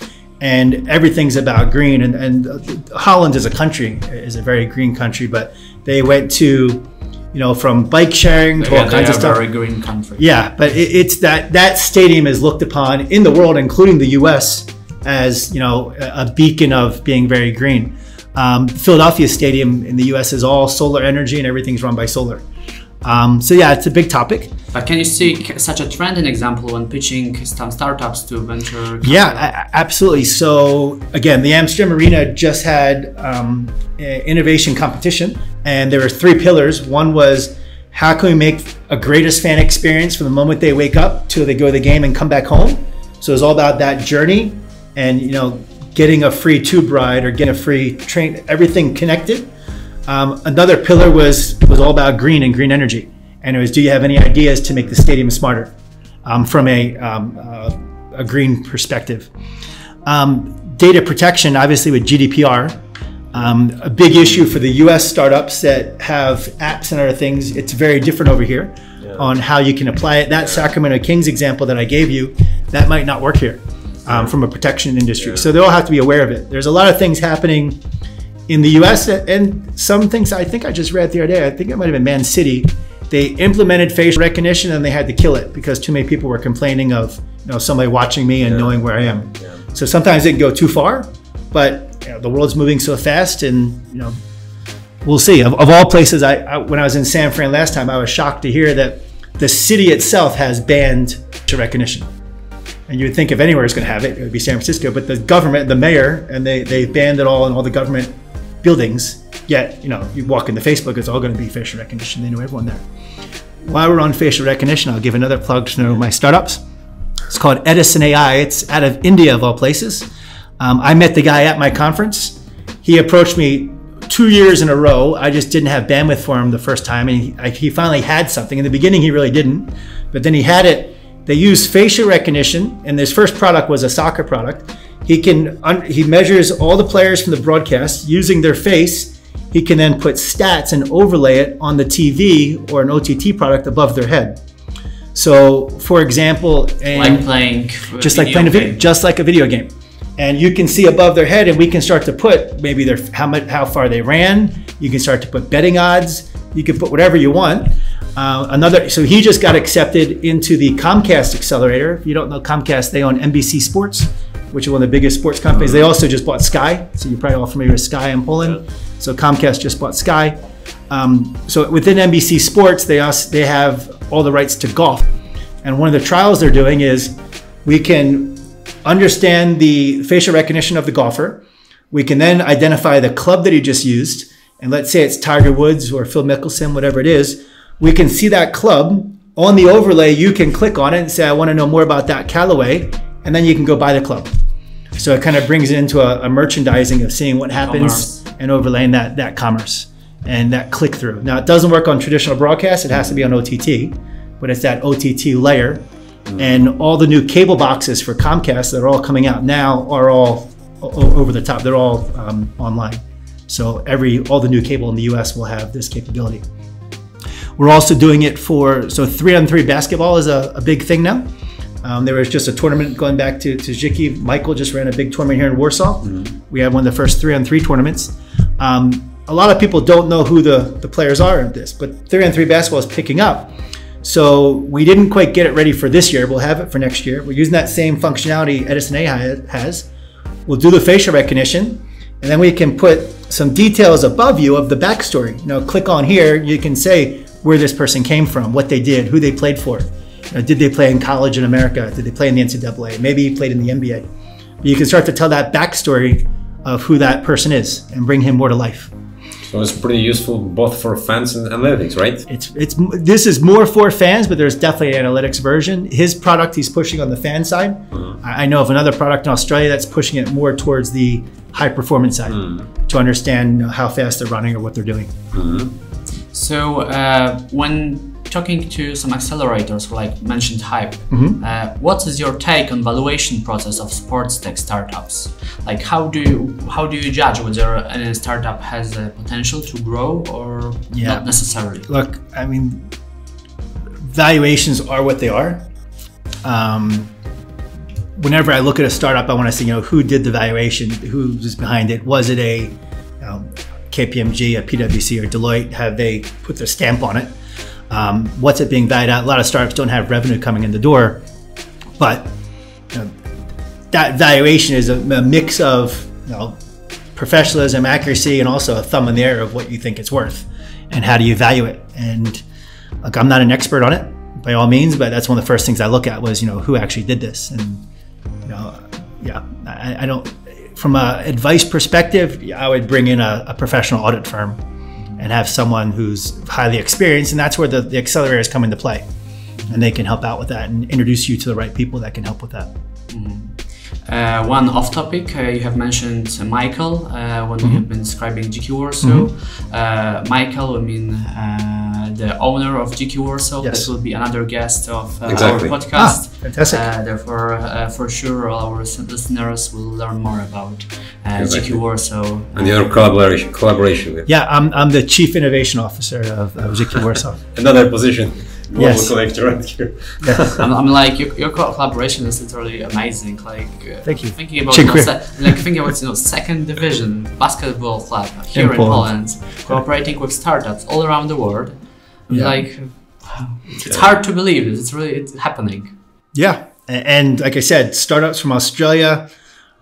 and everything's about green. And Holland as a country is a very green country, but they went to, from bike sharing to all kinds of stuff. Very green country. Yeah, but it's that stadium is looked upon in the world, including the U.S., as a beacon of being very green. Philadelphia Stadium in the U.S. is all solar energy, and everything's run by solar. So yeah, it's a big topic. But can you see such a trend and example when pitching some startups to venture capital? Yeah, absolutely. So again, the Amsterdam Arena just had an innovation competition, and there were 3 pillars. One was, how can we make a greatest fan experience from the moment they wake up till they go to the game and come back home? So it's all about that journey, and getting a free tube ride or getting a free train, everything connected. Another pillar was all about green and green energy, and it was, do you have any ideas to make the stadium smarter from a green perspective? Data protection, obviously with GDPR, a big issue for the US startups that have apps and other things. It's very different over here on how you can apply it. That Sacramento Kings example that I gave you, that might not work here from a protection industry. So they all have to be aware of it. There's a lot of things happening in the US, and some things I think I just read the other day, I think it might have been Man City, they implemented facial recognition and they had to kill it because too many people were complaining of somebody watching me and knowing where I am. So sometimes it can go too far, but the world's moving so fast, and we'll see. Of all places, when I was in San Fran last time, I was shocked to hear that the city itself has banned facial recognition. And you would think if anywhere is going to have it, it would be San Francisco, but the government, the mayor, and they banned it all in all the government buildings. Yet, you walk into Facebook, it's all going to be facial recognition. They know everyone there. While we're on facial recognition, I'll give another plug to my startups. It's called Edison Ai. It's out of India, of all places. I met the guy at my conference. He approached me 2 years in a row. I just didn't have bandwidth for him the first time, and he finally had something. In the beginning, he really didn't, but then he had it. They used facial recognition, and this first product was a soccer product. he measures all the players from the broadcast using their face. He can then put stats and overlay it on the TV or an OTT product above their head. So, for example, just like a video game, and you can see above their head, and we can start to put maybe how far they ran. You can start to put betting odds. You can put whatever you want. So he just got accepted into the Comcast accelerator. If you don't know Comcast, they own NBC Sports, which is one of the biggest sports companies. They also just bought Sky, so you're probably all familiar with Sky in Poland. So Comcast just bought Sky. So within NBC Sports, they have all the rights to golf. And one of the trials they're doing is we can understand the facial recognition of the golfer. We can then identify the club that he just used. And let's say it's Tiger Woods or Phil Mickelson, whatever it is. We can see that club on the overlay. You can click on it and say, I want to know more about that Callaway. And then you can go buy the club. So it kind of brings it into a merchandising of seeing what happens and overlaying that commerce and that click through. Now, it doesn't work on traditional broadcast. It has to be on OTT, but it's that OTT layer. And all the new cable boxes for Comcast that are all coming out now are all over the top. They're all online. So all the new cable in the US will have this capability. We're also doing it so 3-on-3 basketball is a big thing now. There was just a tournament going back to Ziki. Michael just ran a big tournament here in Warsaw. We had one of the first 3-on-3 tournaments. A lot of people don't know who the players are in this, but 3-on-3 basketball is picking up. So we didn't quite get it ready for this year. We'll have it for next year. We're using that same functionality Edison Ai has. We'll do the facial recognition, and then we can put some details above you of the backstory. Click on here. You can say where this person came from, what they did, who they played for. Did they play in college in America? Did they play in the NCAA? Maybe he played in the NBA. But you can start to tell that backstory of who that person is and bring him more to life. So it's pretty useful both for fans and analytics, right? This is more for fans, but there's definitely an analytics version. His product he's pushing on the fan side. I know of another product in Australia that's pushing it more towards the high performance side to understand how fast they're running or what they're doing. So when talking to some accelerators, like mentioned Hype, what is your take on valuation process of sports tech startups? Like how do you judge whether any startup has a potential to grow or not necessarily? Look, I mean, valuations are what they are. Whenever I look at a startup, I want to see who did the valuation, who's behind it. Was it a KPMG, a PwC, or Deloitte? Have they put their stamp on it? What's it being valued at? A lot of startups don't have revenue coming in the door, but that valuation is a mix of professionalism, accuracy, and also a thumb in the air of what you think it's worth and how do you value it. And look, I'm not an expert on it by all means, but that's one of the first things I look at was who actually did this. And I don't. From an advice perspective, I would bring in a professional audit firm and have someone who's highly experienced, and that's where the accelerators come into play. And they can help out with that and introduce you to the right people that can help with that. One off topic, you have mentioned Michael when you have been describing GQ Warsaw. Michael, I mean the owner of GQ Warsaw, that will be another guest of our podcast. Fantastic. Therefore, for sure, all our listeners will learn more about GQ Warsaw. And your collaboration with. Yeah, I'm the Chief Innovation Officer of GQ Warsaw. Another position. Yes. Collector right here. Yes. I'm like your collaboration is literally amazing. Like thank you. Thinking about second division basketball club here in Poland, cooperating with startups all around the world. Like it's hard to believe it's happening. Yeah, and like I said, startups from Australia,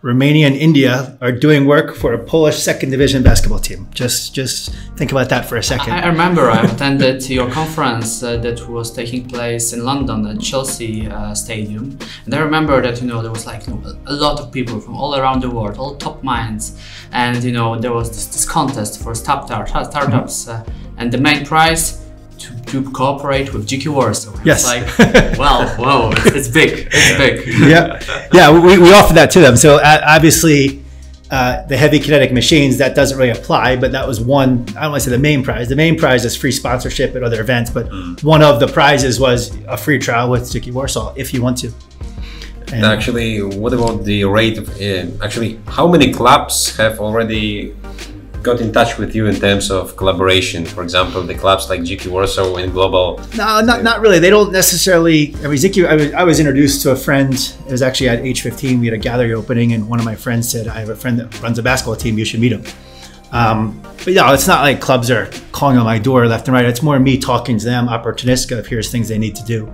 Romania, and India are doing work for a Polish second division basketball team. Just think about that for a second. I remember I attended your conference that was taking place in London at Chelsea Stadium, and I remember that there was a lot of people from all around the world, all top minds, and there was this contest for startups, and the main prize to cooperate with GQ Warsaw. Yes. It's like, wow, it's big. It's big. Yeah. We offer that to them. So obviously, the heavy kinetic machines, that doesn't really apply, but that was one. I don't want to say the main prize. The main prize is free sponsorship at other events, but one of the prizes was a free trial with GQ Warsaw if you want to. And actually, what about the rate of actually how many clubs have already got in touch with you in terms of collaboration? For example, the clubs like GQ Warsaw and Global. No, not really. They don't necessarily. I mean, ZQ. I was introduced to a friend. It was actually at age 15. We had a gallery opening, and one of my friends said, "I have a friend that runs a basketball team. You should meet him." But yeah, it's not like clubs are calling on my door left and right. It's more me talking to them, opportunistic of here's things they need to do.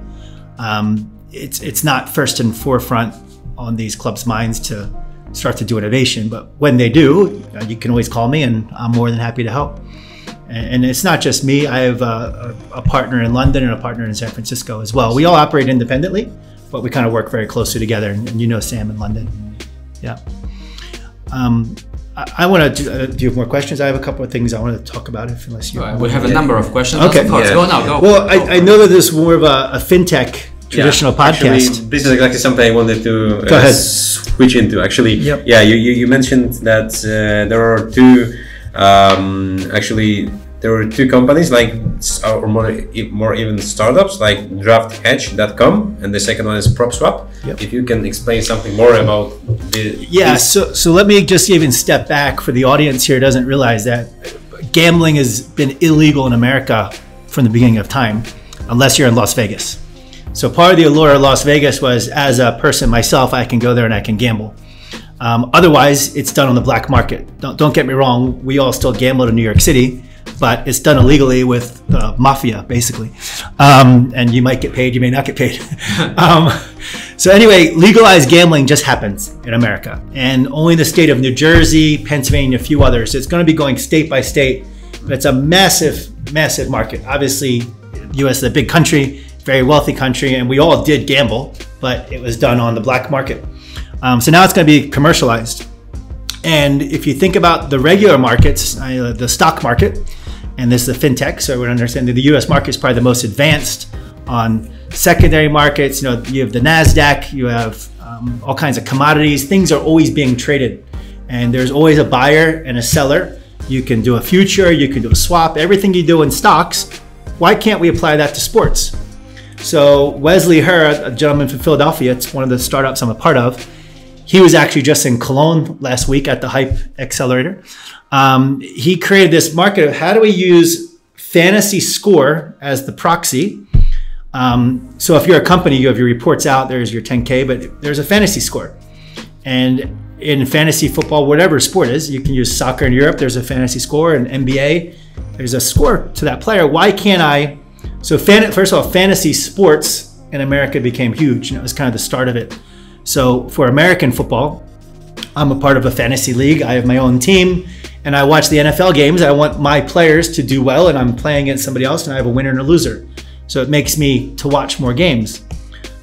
It's not first and forefront on these clubs' minds to start to do innovation, but when they do, you can always call me, and I'm more than happy to help. And it's not just me. I have a partner in London and a partner in San Francisco as well. We all operate independently, but we kind of work very closely together. And you know Sam in London. Yeah. I want to do you have more questions? I have a couple of things I want to talk about. Unless you, we have a number of questions. Okay, of course. Yeah. Go now. Go. Well, I know that this is more of a fintech traditional podcast. Actually, this is exactly something I wanted to Go ahead. switch into. Actually, Yep. yeah, you mentioned that there are two. Actually, there were two companies, like or more even startups, like DraftHedge.com, and the second one is PropSwap. Yep. If you can explain something more about the So let me just even step back for the audience here doesn't realize that gambling has been illegal in America from the beginning of time, unless you're in Las Vegas. So part of the allure of Las Vegas was, as a person myself, I can go there and I can gamble. Otherwise, it's done on the black market. Don't get me wrong, we all still gamble in New York City, but it's done illegally with mafia, basically. And you might get paid, you may not get paid. So anyway, legalized gambling just happens in America. And only the state of New Jersey, Pennsylvania, a few others. It's going to be going state by state, but it's a massive, massive market. Obviously, the US is a big country, very wealthy country, and we all did gamble, but it was done on the black market. So now it's going to be commercialized. And if you think about the regular markets, the stock market, and this is the fintech, so everyone understand that the US market is probably the most advanced on secondary markets. You know, you have the NASDAQ, you have all kinds of commodities. Things are always being traded, and there's always a buyer and a seller. You can do a future, you can do a swap, everything you do in stocks. Why can't we apply that to sports? So Wesley Herr, a gentleman from Philadelphia, it's one of the startups I'm a part of. He was actually just in Cologne last week at the Hype Accelerator. He created this market of how do we use fantasy score as the proxy. So if you're a company, you have your reports out, there's your 10K, but there's a fantasy score. And in fantasy football, whatever sport is, you can use soccer in Europe, there's a fantasy score, and NBA, there's a score to that player. Why can't I? So first of all, fantasy sports in America became huge, and it was kind of the start of it. So for American football, I'm a part of a fantasy league. I have my own team, and I watch the NFL games. I want my players to do well, and I'm playing against somebody else, and I have a winner and a loser. So it makes me to watch more games.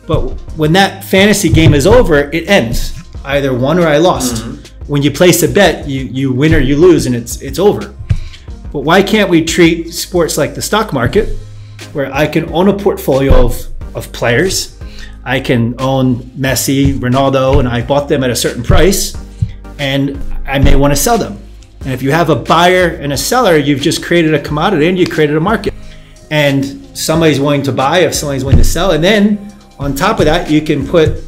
But when that fantasy game is over, it ends. I either won or I lost. Mm-hmm. When you place a bet, you win or you lose, and it's over. But why can't we treat sports like the stock market, where I can own a portfolio of players? I can own Messi, Ronaldo, and I bought them at a certain price, and I may want to sell them. And if you have a buyer and a seller, you've just created a commodity and you created a market. And somebody's willing to buy if somebody's willing to sell. And then on top of that, you can put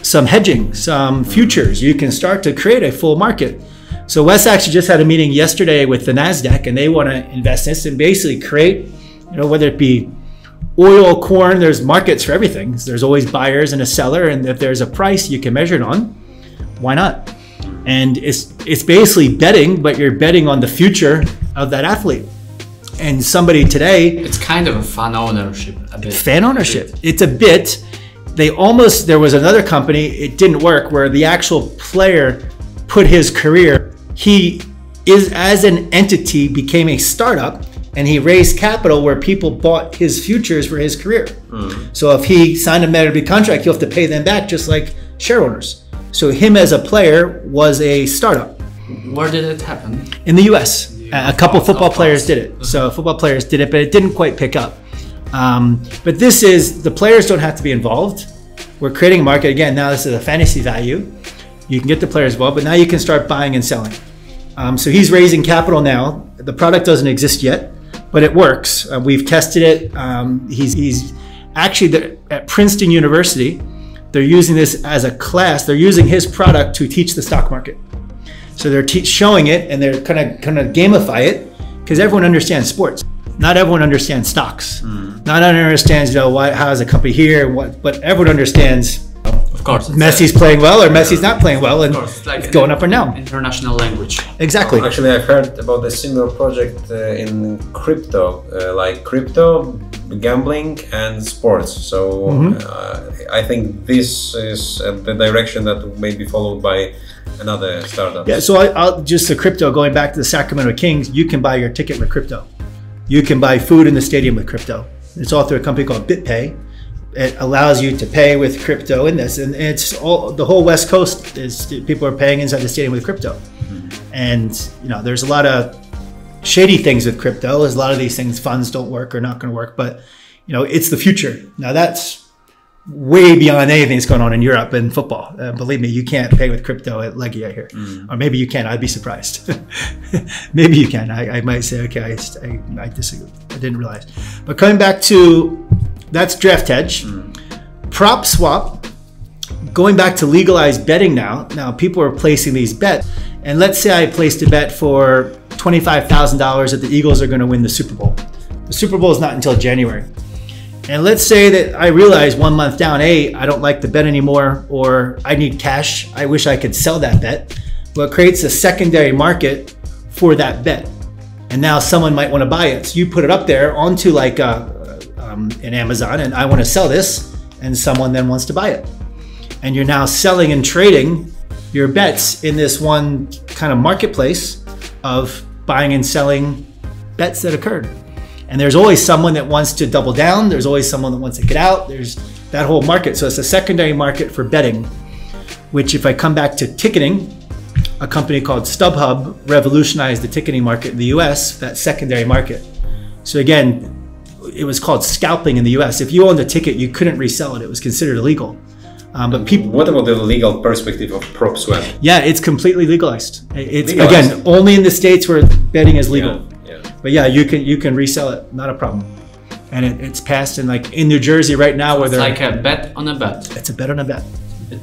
some hedging, some futures. You can start to create a full market. So Wes actually just had a meeting yesterday with the NASDAQ, and they want to invest in this and basically create, whether it be oil, corn, there's markets for everything. There's always buyers and a seller, and if there's a price you can measure it on, why not? And it's basically betting, but you're betting on the future of that athlete. And somebody today, it's kind of a fan ownership, a bit. Fan ownership. It's a bit. There was another company, it didn't work, where the actual player put his career, he is as an entity became a startup, and he raised capital where people bought his futures for his career. So if he signed a Metabee contract, he'll have to pay them back just like share owners. So him as a player was a startup. Where did it happen? In the US. A couple football players did it. So football players did it, but it didn't quite pick up. But this is, the players don't have to be involved. We're creating a market. Again, now this is a fantasy value. You can get the players involved, but now you can start buying and selling. So he's raising capital now. The product doesn't exist yet, but it works. We've tested it. He's actually at Princeton University. they're using this as a class. They're using his product to teach the stock market. So they're showing it, and they're kind of gamify it, because everyone understands sports. Not everyone understands stocks. Not everyone understands, how is a company here, but everyone understands. Of course, Messi's playing well or Messi's not playing well, and it's like it's going up or down. International language. Exactly. Actually, I've heard about a similar project in crypto, like crypto, gambling, and sports. So I think this is the direction that may be followed by another startup. Yeah. So I'll just the crypto. Going back to the Sacramento Kings, you can buy your ticket with crypto. You can buy food in the stadium with crypto. It's all through a company called BitPay. It allows you to pay with crypto in this, and it's all the whole West Coast is people are paying inside the stadium with crypto. And there's a lot of shady things with crypto. There's a lot of these things, funds don't work or not going to work, but it's the future. Now that's way beyond anything that's going on in Europe and football. Believe me, you can't pay with crypto at Legia here, or maybe you can. I'd be surprised. Maybe you can. I might say, okay, I disagree. I didn't realize. But coming back to that's draft hedge, prop swap. Going back to legalized betting now. Now people are placing these bets, and let's say I placed a bet for $25,000 that the Eagles are going to win the Super Bowl. The Super Bowl is not until January. And let's say that I realize 1 month down, hey, I don't like the bet anymore, or I need cash. I wish I could sell that bet. Well, it creates a secondary market for that bet. And now someone might want to buy it. So you put it up there onto like an Amazon, and I want to sell this, and someone then wants to buy it. And you're now selling and trading your bets in this one kind of marketplace of buying and selling bets that occurred. And there's always someone that wants to double down. There's always someone that wants to get out. There's that whole market. So it's a secondary market for betting, which if I come back to ticketing, a company called StubHub revolutionized the ticketing market in the US, that secondary market. So again, it was called scalping in the US. If you owned a ticket, you couldn't resell it. It was considered illegal. But people. What about the legal perspective of prop swap? Yeah, it's completely legalized. It's legalized. Again, only in the states where betting is legal. Yeah. But yeah, you can resell it, not a problem. And it's passed in like in New Jersey right now, where it's like a bet on a bet. It's a bet on a bet.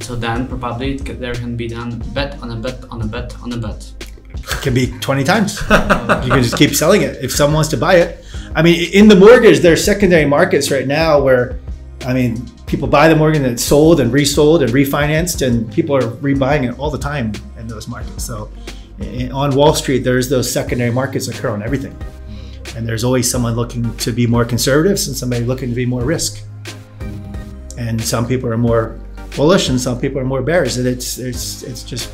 So then probably there can be done bet on a bet on a bet on a bet. It can be 20 times. You can just keep selling it if someone wants to buy it. I mean, in the mortgage, there's secondary markets right now where, people buy the mortgage and it's sold and resold and refinanced, and people are rebuying it all the time in those markets. So on Wall Street, there's those secondary markets occur on everything. And there's always someone looking to be more conservative and somebody looking to be more risk. And some people are more bullish and some people are more bearish. And it's just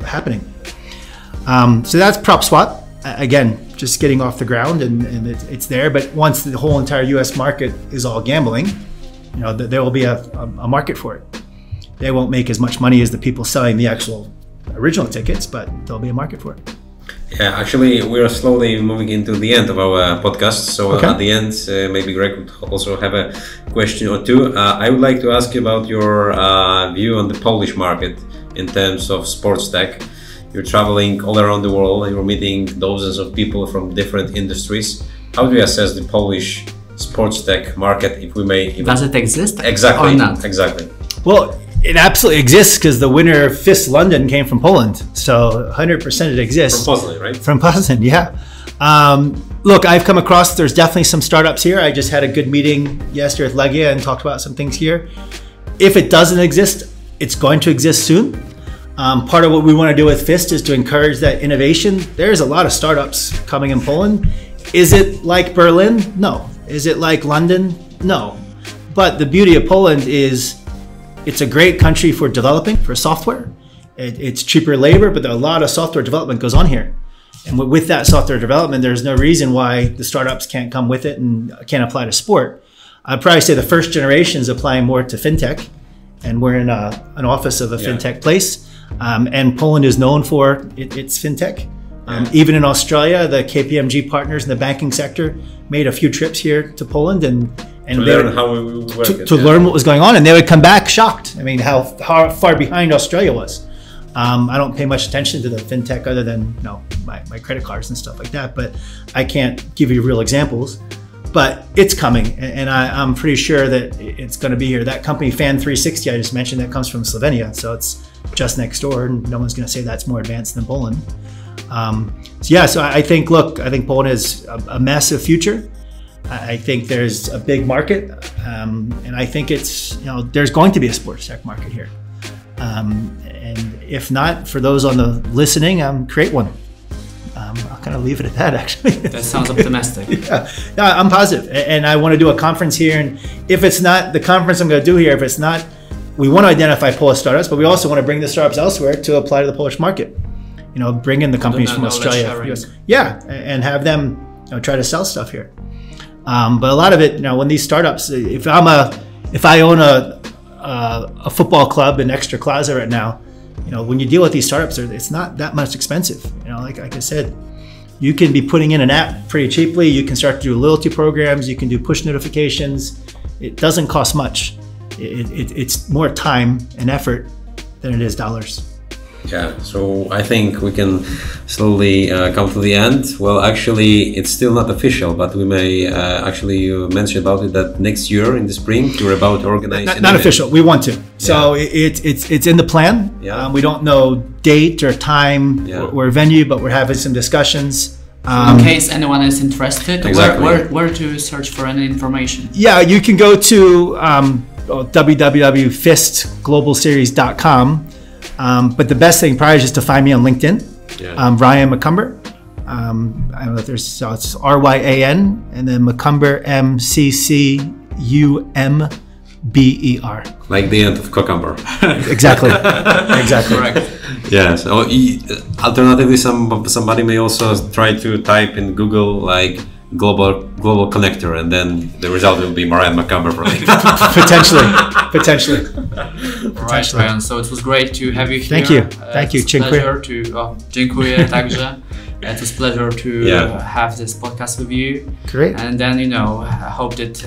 happening. So that's prop swap. Again, just getting off the ground and it's there. But once the whole entire US market is all gambling, there will be a market for it. They won't make as much money as the people selling the actual original tickets, but there'll be a market for it. Yeah, actually, we're slowly moving into the end of our podcast. So okay. At the end, maybe Greg would also have a question or two. I would like to ask you about your view on the Polish market in terms of sports tech. You're traveling all around the world. You're meeting dozens of people from different industries. How do you assess the Polish sports tech market, if we may? Does it exist? Exactly. Or not? Exactly. Well, it absolutely exists because the winner of FIS London came from Poland. So 100% it exists. From Poznań, right? From Poznań, yeah. Look, I've come across, there's definitely some startups here. I just had a good meeting yesterday with Legia and talked about some things here. If it doesn't exist, it's going to exist soon. Part of what we want to do with FIST is to encourage that innovation. There's a lot of startups coming in Poland. Is it like Berlin? No. Is it like London? No. But the beauty of Poland is it's a great country for developing, for software. It's cheaper labor, but a lot of software development goes on here. And with that software development, there's no reason why the startups can't come with it and can't apply to sport. I'd probably say the first generation is applying more to fintech, and we're in an office of a fintech place. And Poland is known for its fintech. Even in Australia, the KPMG partners in the banking sector made a few trips here to Poland and to learn how we work to learn what was going on, and they would come back shocked. I mean, how far behind Australia was. I don't pay much attention to the fintech other than my credit cards and stuff like that, but I can't give you real examples. but it's coming, and I'm pretty sure that it's going to be here. That company Fan360 I just mentioned, that comes from Slovenia, so it's just next door, and no one's going to say that's more advanced than Poland. So I think Poland has a massive future. I think there's a big market, and I think it's, there's going to be a sports tech market here. And if not, for those on the listening, create one. I'll kind of leave it at that, actually. That sounds optimistic. Yeah, I'm positive. And I want to do a conference here. And if it's not the conference I'm going to do here, if it's not, we want to identify Polish startups, but we also want to bring the startups elsewhere to apply to the Polish market. Bring in the companies from Australia. Yeah, and have them try to sell stuff here. But a lot of it, when these startups, if I own a football club in Extra Claza right now, when you deal with these startups, it's not that much expensive. Like I said, you can be putting in an app pretty cheaply. You can start to do loyalty programs. You can do push notifications. It doesn't cost much. It's more time and effort than it is dollars. Yeah, so I think we can slowly come to the end. Well, actually, it's still not official, but we may you mentioned about it that next year in the spring you're about to organize. Not official. We want to. So it's in the plan. Yeah. We don't know date or time or venue, but we're having some discussions. In case anyone is interested, exactly. where to search for any information? Yeah, you can go to www.fistglobalseries.com. But the best thing probably is just to find me on LinkedIn. Ryanem McCumberem. I don't know if it's Ryan and then McCumber McCumber. Like the end of cucumber. Exactly. Exactly. Correct. Yes. Alternatively, somebody may also try to type in Google like global connector, and then the result will be Ryanem McCumberem for me. Potentially. Right, Ryan. So it was great to have you here. Thank you. Dziękuję także. It was a pleasure to have this podcast with you. Great. And then, I hope that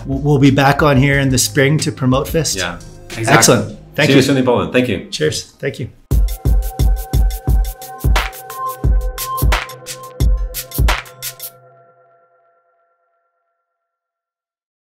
we'll be back on here in the spring to promote FIST. Yeah. Exactly. Excellent. Thank you. See you soon in Poland. Thank you. Cheers. Thank you.